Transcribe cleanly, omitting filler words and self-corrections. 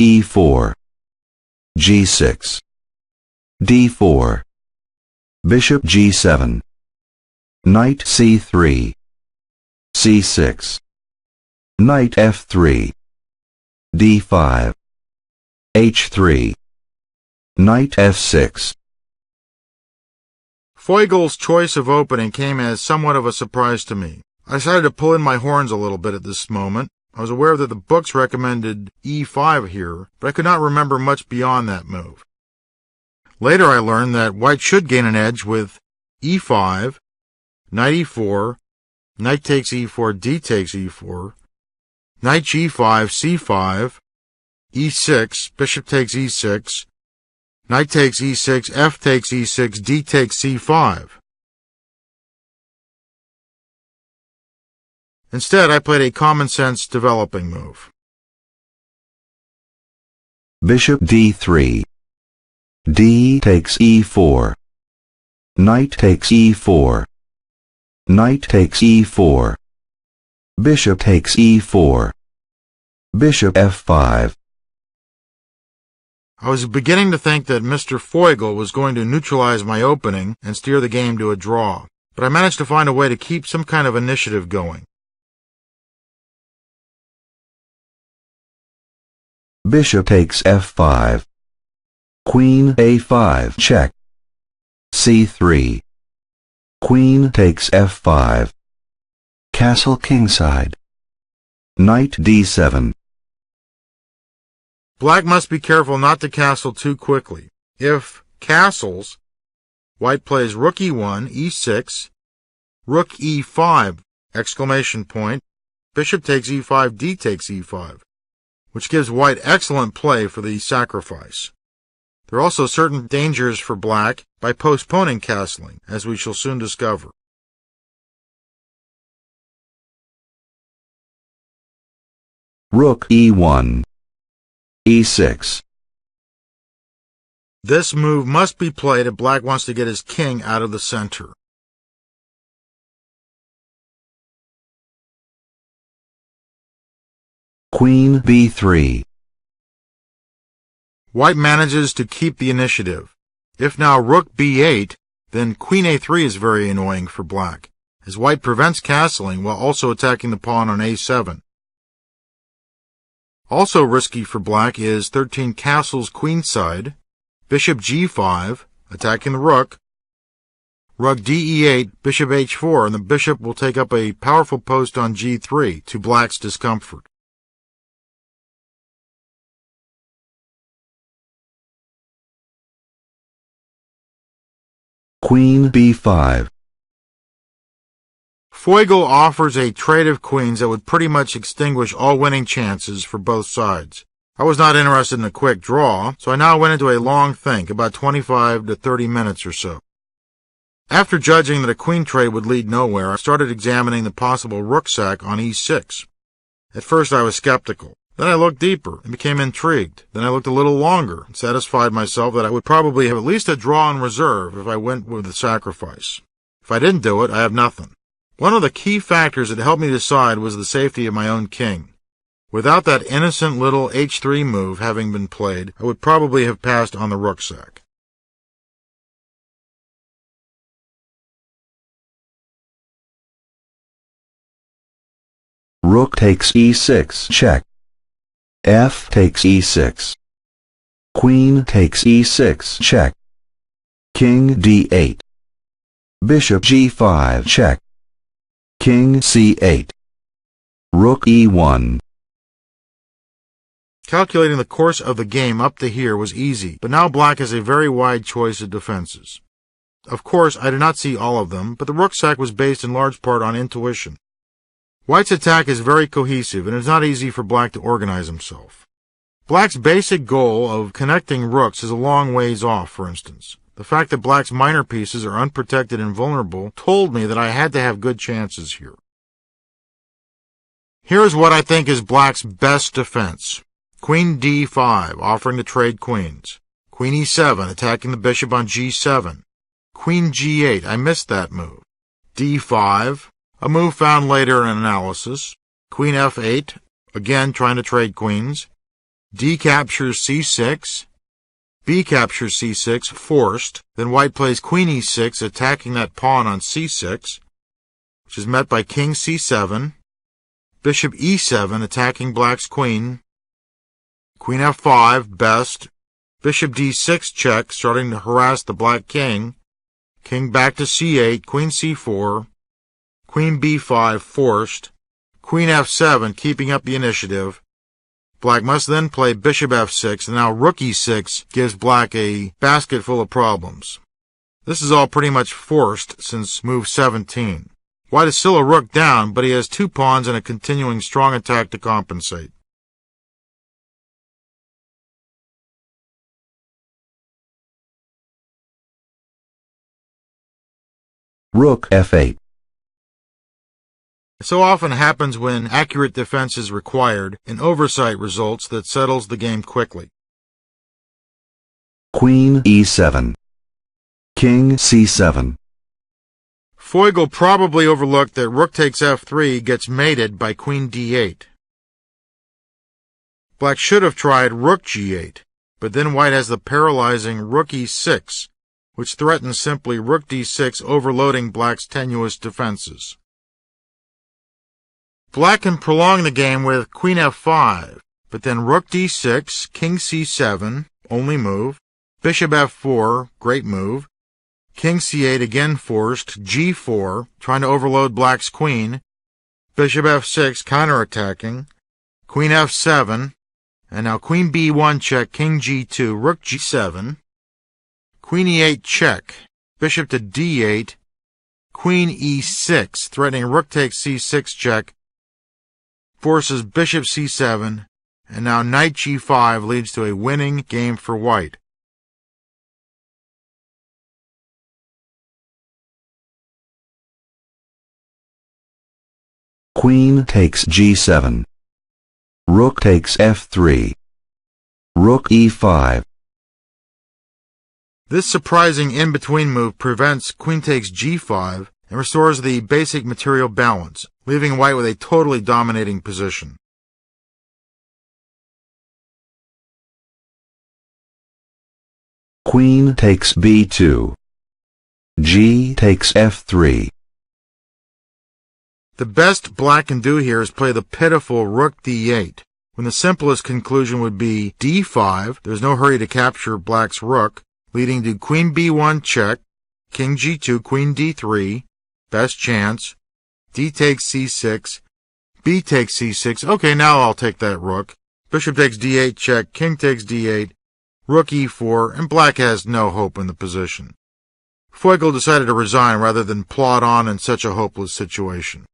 e4, g6, d4, bishop g7, knight c3, c6, knight f3, d5, h3, knight f6. Feugel's choice of opening came as somewhat of a surprise to me. I decided to pull in my horns a little bit at this moment. I was aware that the books recommended e5 here, but I could not remember much beyond that move. Later I learned that white should gain an edge with e5, knight e4, knight takes e4, d takes e4, knight g5, c5, e6, bishop takes e6, knight takes e6, f takes e6, d takes c5. Instead, I played a common-sense developing move. Bishop d3, d takes e4, knight takes e4, knight takes e4, bishop takes e4, bishop f5. I was beginning to think that Mr. Feugel was going to neutralize my opening and steer the game to a draw, but I managed to find a way to keep some kind of initiative going. Bishop takes f5, queen a5 check, c3, queen takes f5, castle kingside, knight d7. Black must be careful not to castle too quickly. If castles, white plays rook e1, e6, rook e5, exclamation point, bishop takes e5, d takes e5, which gives white excellent play for the sacrifice. There are also certain dangers for black by postponing castling, as we shall soon discover. Rook e1, e6. This move must be played if black wants to get his king out of the center. Queen b3. White manages to keep the initiative. If now rook b8, then queen a3 is very annoying for black, as white prevents castling while also attacking the pawn on a7. Also risky for black is 13 castles queenside, bishop g5, attacking the rook d8, bishop h4, and the bishop will take up a powerful post on g3 to black's discomfort. Queen b5. Feugel offers a trade of queens that would pretty much extinguish all winning chances for both sides. I was not interested in a quick draw, so I now went into a long think, about 25 to 30 minutes or so. After judging that a queen trade would lead nowhere, I started examining the possible rook sack on e6. At first I was skeptical. Then I looked deeper and became intrigued. Then I looked a little longer and satisfied myself that I would probably have at least a draw in reserve if I went with the sacrifice. If I didn't do it, I have nothing. One of the key factors that helped me decide was the safety of my own king. Without that innocent little h3 move having been played, I would probably have passed on the rook sack. Rook takes e6 check. F takes e6. Queen takes e6 check. King d8. Bishop g5 check. King c8. Rook e1. Calculating the course of the game up to here was easy, but now black has a very wide choice of defenses. Of course, I did not see all of them, but the rook sack was based in large part on intuition. White's attack is very cohesive, and it is not easy for black to organize himself. Black's basic goal of connecting rooks is a long ways off, for instance. The fact that black's minor pieces are unprotected and vulnerable told me that I had to have good chances here. Here is what I think is black's best defense. Queen d5, offering to trade queens. Queen e7, attacking the bishop on g7. Queen g8, I missed that move. d5, a move found later in analysis. Queen f8, again trying to trade queens. D captures c6. B captures c6, forced. Then white plays queen e6, attacking that pawn on c6, which is met by king c7. Bishop e7, attacking black's queen. Queen f5, best. Bishop d6 check, starting to harass the black king. King back to c8, queen c4. Queen b5, forced. Queen f7, keeping up the initiative. Black must then play bishop f6, and now rook e6 gives black a basket full of problems. This is all pretty much forced since move 17. White is still a rook down, but he has two pawns and a continuing strong attack to compensate. Rook f8. It so often happens when accurate defense is required, an oversight results that settles the game quickly. Queen e7. King c7. Feigl probably overlooked that rook takes f3 gets mated by queen d8. Black should have tried rook g8, but then white has the paralyzing rook e6, which threatens simply rook d6 overloading black's tenuous defenses. Black can prolong the game with queen f5, but then rook d6, king c7, only move, bishop f4, great move, king c8 again forced, g4, trying to overload black's queen, bishop f6 counterattacking, queen f7, and now queen b1 check, king g2, rook g7, queen e8 check, bishop to d8, queen e6, threatening rook takes c6 check, forces bishop c7, and now knight g5 leads to a winning game for white. Queen takes g7. Rook takes f3. Rook e5. This surprising in-between move prevents queen takes g5 and restores the basic material balance, leaving white with a totally dominating position. Queen takes b2. G takes f3. The best black can do here is play the pitiful rook d8, when the simplest conclusion would be d5, there's no hurry to capture black's rook, leading to queen b1 check, king g2, queen d3, best chance, d takes c6, b takes c6, okay, now I'll take that rook, bishop takes d8 check, king takes d8, rook e4, and black has no hope in the position. Feigl decided to resign rather than plod on in such a hopeless situation.